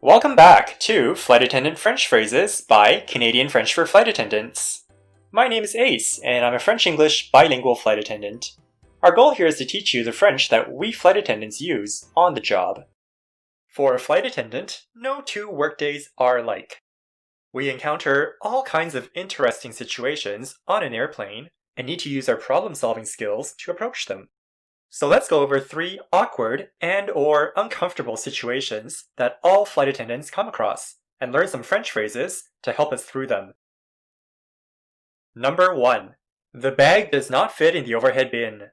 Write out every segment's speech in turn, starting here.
Welcome back to Flight Attendant French Phrases by Canadian French for Flight Attendants. My name is Ace, and I'm a French-English bilingual flight attendant. Our goal here is to teach you the French that we flight attendants use on the job. For a flight attendant, no two workdays are alike. We encounter all kinds of interesting situations on an airplane and need to use our problem-solving skills to approach them. So let's go over 3 awkward and/or uncomfortable situations that all flight attendants come across and learn some French phrases to help us through them. Number 1. The bag does not fit in the overhead bin.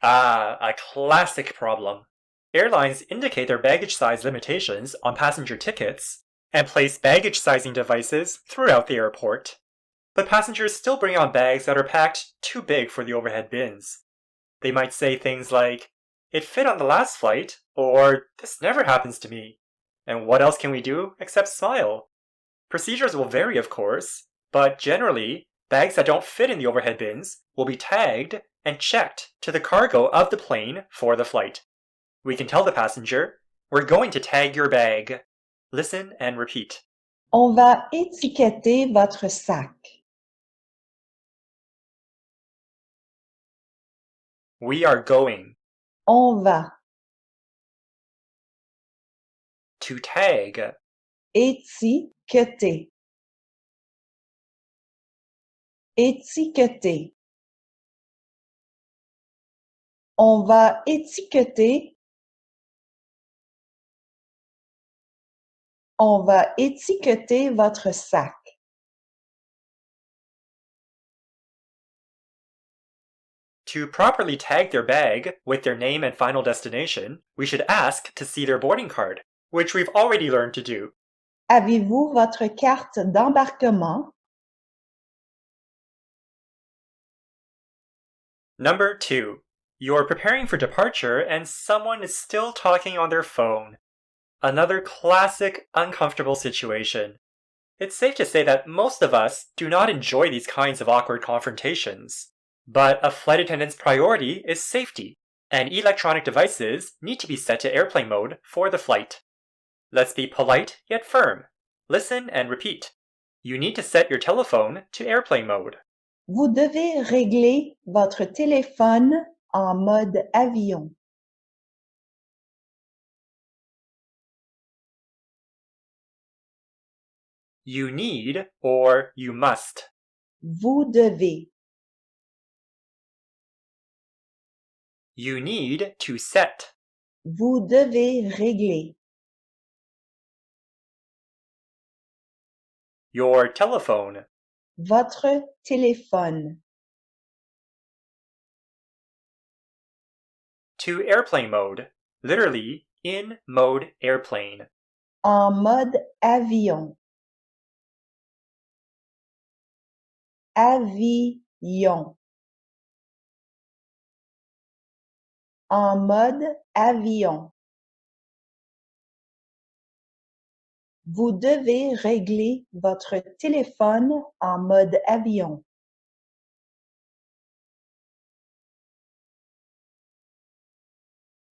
A classic problem. Airlines indicate their baggage size limitations on passenger tickets and place baggage sizing devices throughout the airport. But passengers still bring on bags that are packed too big for the overhead bins. They might say things like, "It fit on the last flight," or "This never happens to me." And what else can we do except smile? Procedures will vary, of course, but generally, bags that don't fit in the overhead bins will be tagged and checked to the cargo of the plane for the flight. We can tell the passenger, "We're going to tag your bag." Listen and repeat. On va étiqueter votre sac. We are going On va to tag. étiqueter. Étiqueter. On va étiqueter. On va étiqueter votre sac. To properly tag their bag with their name and final destination, we should ask to see their boarding card, which we've already learned to do. Avez-vous votre carte d'embarquement? Number 2. You're preparing for departure and someone is still talking on their phone. Another classic uncomfortable situation. It's safe to say that most of us do not enjoy these kinds of awkward confrontations. But a flight attendant's priority is safety, and electronic devices need to be set to airplane mode for the flight. Let's be polite yet firm. Listen and repeat. You need to set your telephone to airplane mode. Vous devez régler votre téléphone en mode avion. You need or you must. Vous devez. You need to set. Vous devez régler. Your telephone. Votre téléphone. To airplane mode. Literally, in mode airplane. En mode avion. Avion. En mode avion. Vous devez régler votre téléphone en mode avion.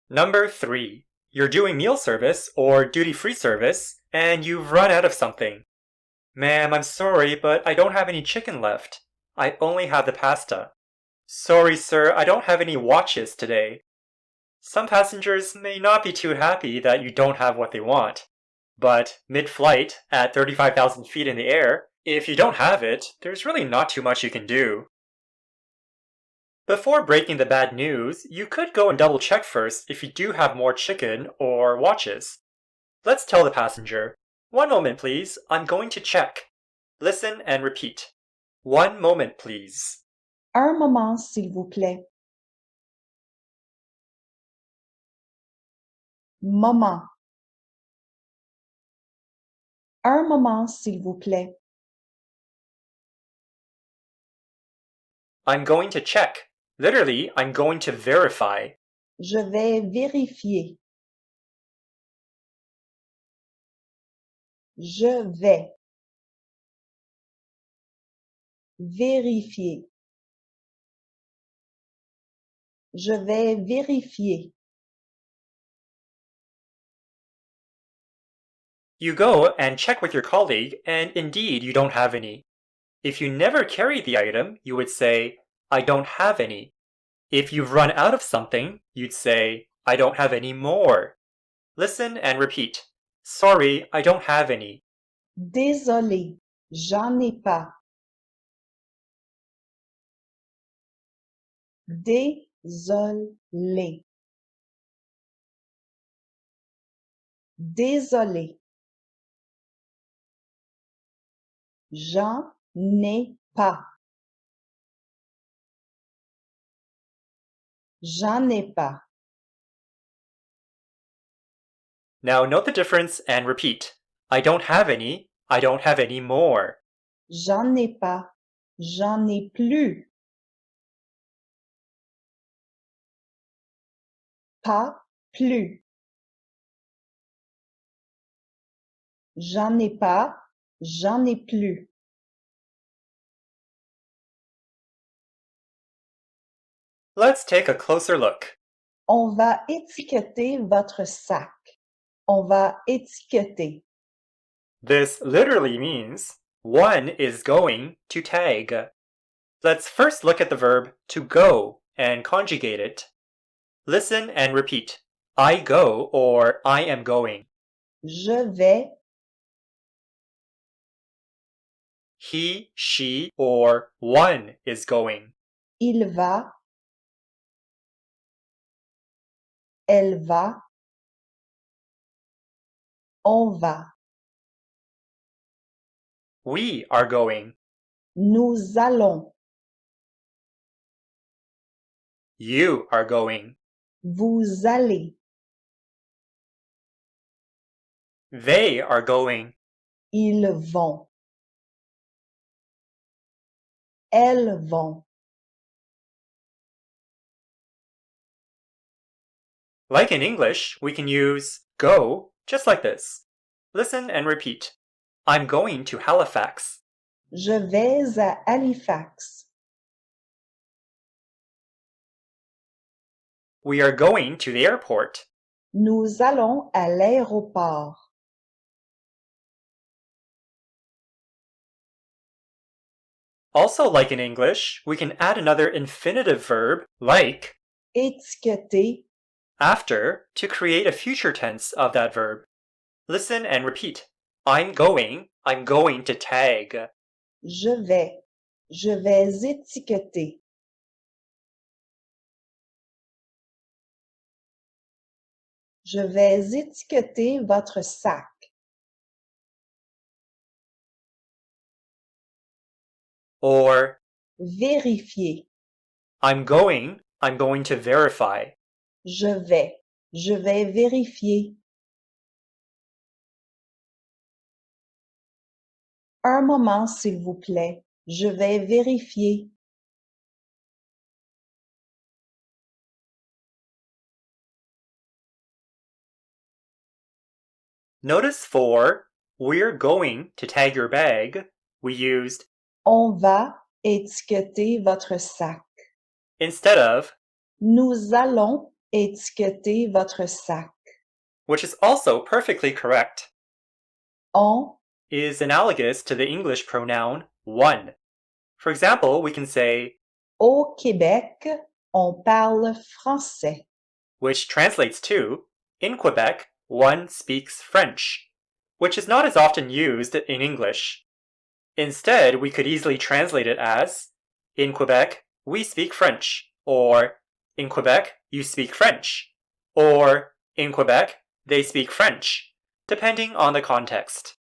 Number 3. You're doing meal service or duty-free service and you've run out of something. "Ma'am, I'm sorry, but I don't have any chicken left. I only have the pasta." "Sorry, sir, I don't have any watches today." Some passengers may not be too happy that you don't have what they want. But mid-flight, at 35,000 feet in the air, if you don't have it, there's really not too much you can do. Before breaking the bad news, you could go and double check first if you do have more chicken or watches. Let's tell the passenger, "One moment, please, I'm going to check." Listen and repeat. "One moment, please." Un moment, s'il vous plaît. Moment. Un moment, s'il vous plaît. I'm going to check. Literally, I'm going to verify. Je vais vérifier. Je vais vérifier. Je vais vérifier. You go and check with your colleague, and indeed you don't have any. If you never carry the item, you would say, I don't have any. If you've run out of something, you'd say, I don't have any more. Listen and repeat. Sorry, I don't have any. Désolé, j'en ai pas. Désolé. Désolé. J'en ai pas. J'en ai pas. Now note the difference and repeat. I don't have any. I don't have any more. J'en ai pas. J'en ai plus. Pas plus. J'en ai pas. J'en ai plus. Let's take a closer look. On va étiqueter votre sac. On va étiqueter. This literally means one is going to tag. Let's first look at the verb to go and conjugate it. Listen and repeat. I go or I am going. Je vais. He, she, or one is going. Il va. Elle va. On va. We are going. Nous allons. You are going. Vous allez. They are going. Ils vont. Elles vont. Like in English, we can use go just like this. Listen and repeat. I'm going to Halifax. Je vais à Halifax. We are going to the airport. Nous allons à l'aéroport. Also, like in English, we can add another infinitive verb, like Étiqueter. after, to create a future tense of that verb. Listen and repeat. I'm going to tag. Je vais. Je vais étiqueter. Je vais étiqueter votre sac. Or, Vérifier. I'm going to verify. Je vais vérifier. Un moment, s'il vous plaît. Je vais vérifier. Notice for we're going to tag your bag, we used On va étiqueter votre sac. instead of, Nous allons étiqueter votre sac. which is also perfectly correct. On. Is analogous to the English pronoun one. For example, we can say, Au Québec, on parle français. which translates to, in Quebec, one speaks French, which is not as often used in English. Instead, we could easily translate it as, in Quebec, we speak French, or in Quebec, you speak French, or in Quebec, they speak French, depending on the context.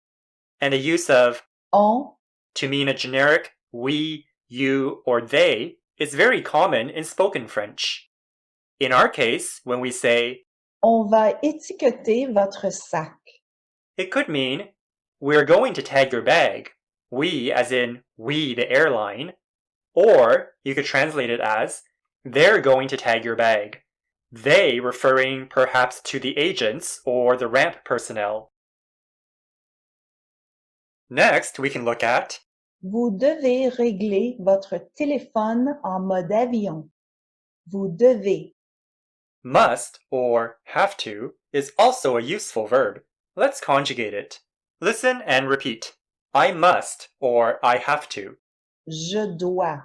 And the use of On. to mean a generic we, you, or they is very common in spoken French. In our case, when we say, On va étiqueter votre sac. it could mean, we're going to tag your bag, we as in we the airline, or you could translate it as, they're going to tag your bag, they referring perhaps to the agents or the ramp personnel. Next, we can look at Vous devez régler votre téléphone en mode avion. Vous devez. must or have to is also a useful verb. Let's conjugate it. Listen and repeat. I must or I have to. Je dois.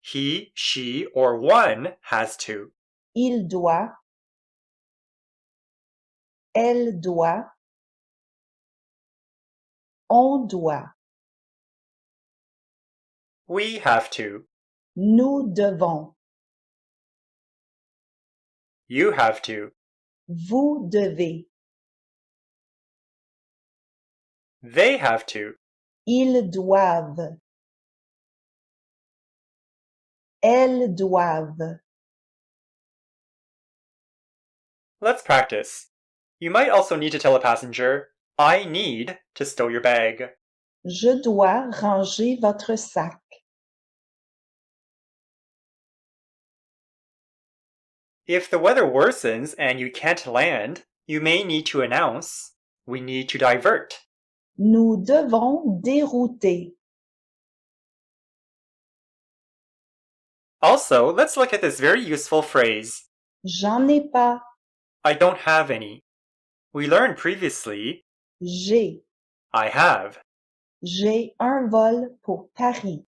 He, she, or one has to. Il doit. Elle doit. On doit. We have to. Nous devons. You have to. Vous devez. They have to. Ils doivent. Elles doivent. Let's practice. You might also need to tell a passenger, I need to stow your bag. Je dois ranger votre sac. If the weather worsens and you can't land, you may need to announce, we need to divert. Nous devons dérouter. Also, let's look at this very useful phrase, J'en ai pas. I don't have any. We learned previously, J'ai. I have. J'ai un vol pour Paris.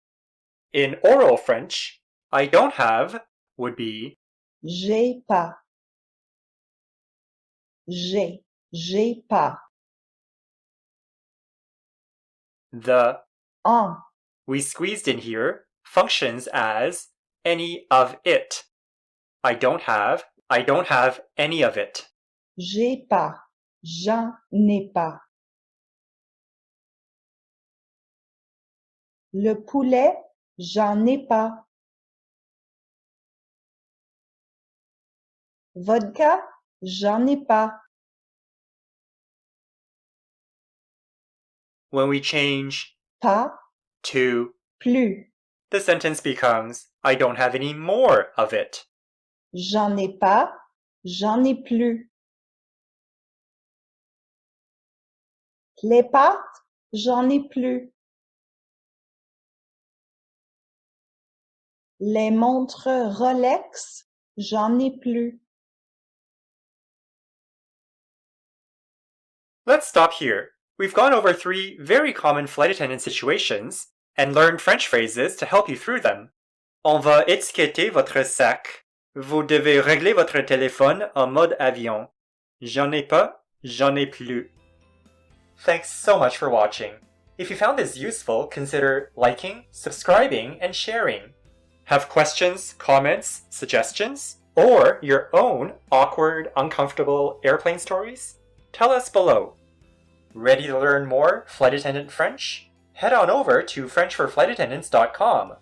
In oral French, I don't have would be J'ai pas. J'ai pas. the En. we squeezed in here functions as any of it. I don't have any of it. J'ai pas. J'en ai pas. Le poulet, j'en ai pas. Vodka, j'en ai pas. When we change Pas, to, plus. the sentence becomes I don't have any more of it. J'en ai pas, j'en ai plus. Les pâtes, j'en ai plus. Les montres Rolex, j'en ai plus. Let's stop here. We've gone over 3 very common flight attendant situations and learned French phrases to help you through them. On va étiqueter votre sac. Vous devez régler votre téléphone en mode avion. J'en ai pas, j'en ai plus. Thanks so much for watching. If you found this useful, consider liking, subscribing, and sharing. Have questions, comments, suggestions, or your own awkward, uncomfortable airplane stories? Tell us below. Ready to learn more Flight Attendant French? Head on over to FrenchForFlightAttendants.com.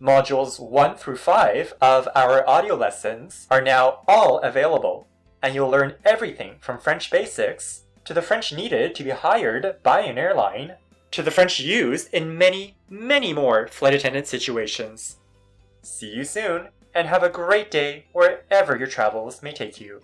Modules 1 through 5 of our audio lessons are now all available, and you'll learn everything from French basics to the French needed to be hired by an airline, to the French used in many, many more flight attendant situations. See you soon, and have a great day wherever your travels may take you.